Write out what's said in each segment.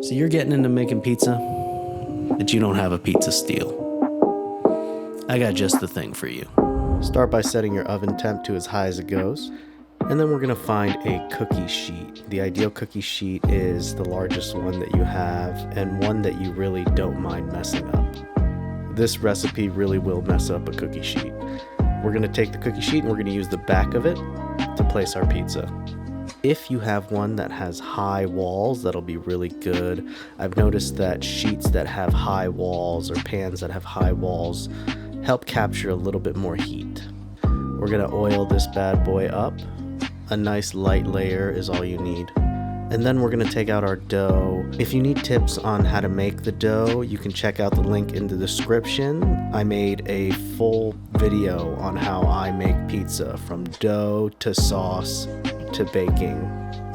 So you're getting into making pizza, but you don't have a pizza steel. I got just the thing for you. Start by setting your oven temp to as high as it goes. And then we're going to find a cookie sheet. The ideal cookie sheet is the largest one that you have and one that you really don't mind messing up. This recipe really will mess up a cookie sheet. We're going to take the cookie sheet and we're going to use the back of it to place our pizza. If you have one that has high walls, that'll be really good. I've noticed that sheets that have high walls or pans that have high walls help capture a little bit more heat. We're going to oil this bad boy up. A nice light layer is all you need. And then we're going to take out our dough. If you need tips on how to make the dough, you can check out the link in the description. I made a full video on how I make pizza, from dough to sauce to baking.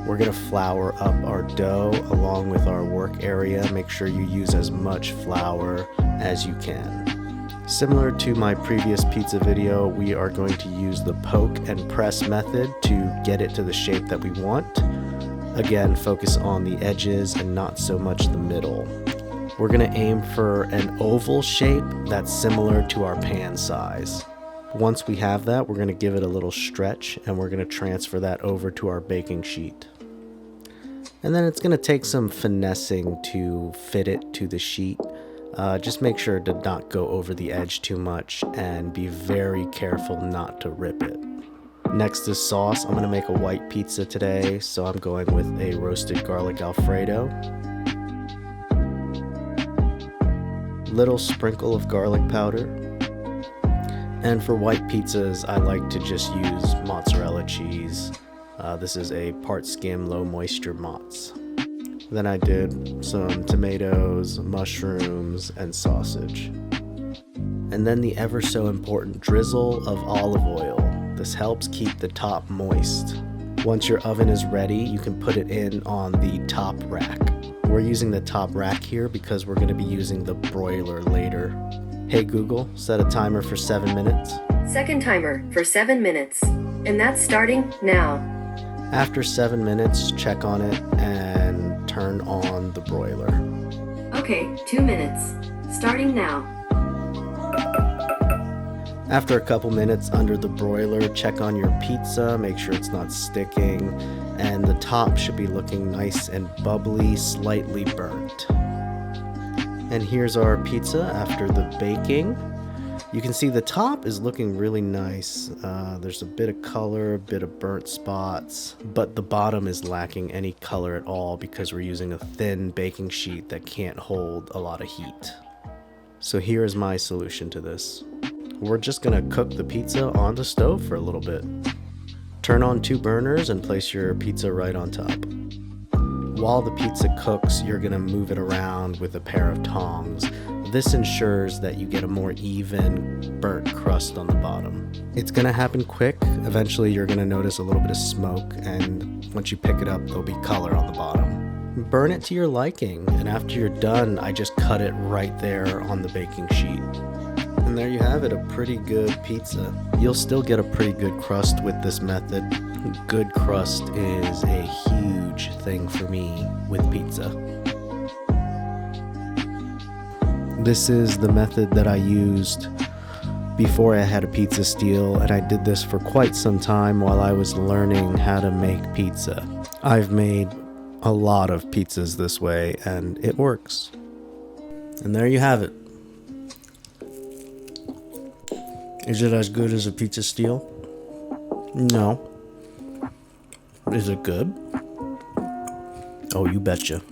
We're going to flour up our dough along with our work area. Make sure you use as much flour as you can. Similar to my previous pizza video, we are going to use the poke and press method to get it to the shape that we want. Again, focus on the edges and not so much the middle. We're going to aim for an oval shape that's similar to our pan size. Once we have that, we're going to give it a little stretch and we're going to transfer that over to our baking sheet. And then it's going to take some finessing to fit it to the sheet. Just make sure to not go over the edge too much and be very careful not to rip it. Next is sauce. I'm going to make a white pizza today, so I'm going with a roasted garlic Alfredo. Little sprinkle of garlic powder. And for white pizzas, I like to just use mozzarella cheese. This is a part skim, low moisture mozz. Then I did some tomatoes, mushrooms, and sausage. And then the ever so important drizzle of olive oil. This helps keep the top moist. Once your oven is ready, you can put it in on the top rack. We're using the top rack here because we're going to be using the broiler later. Hey Google, set a timer for 7 minutes. Second timer for 7 minutes. And that's starting now. After 7 minutes, check on it and turn on the broiler. Okay, 2 minutes. Starting now. After a couple minutes under the broiler, check on your pizza, make sure it's not sticking, and the top should be looking nice and bubbly, slightly burnt. And here's our pizza after the baking. You can see the top is looking really nice. There's a bit of color, a bit of burnt spots, but the bottom is lacking any color at all because we're using a thin baking sheet that can't hold a lot of heat. So here's my solution to this. We're just gonna cook the pizza on the stove for a little bit. Turn on 2 burners and place your pizza right on top. While the pizza cooks, you're gonna move it around with a pair of tongs. This ensures that you get a more even, burnt crust on the bottom. It's gonna happen quick. Eventually you're gonna notice a little bit of smoke, and once you pick it up, there'll be color on the bottom. Burn it to your liking, and after you're done, I just cut it right there on the baking sheet. And there you have it, a pretty good pizza. You'll still get a pretty good crust with this method. Good crust is a huge thing for me with pizza. This is the method that I used before I had a pizza steel, and I did this for quite some time while I was learning how to make pizza. I've made a lot of pizzas this way, and it works. And there you have it. Is it as good as a pizza steel? No. Is it good? Oh, you betcha.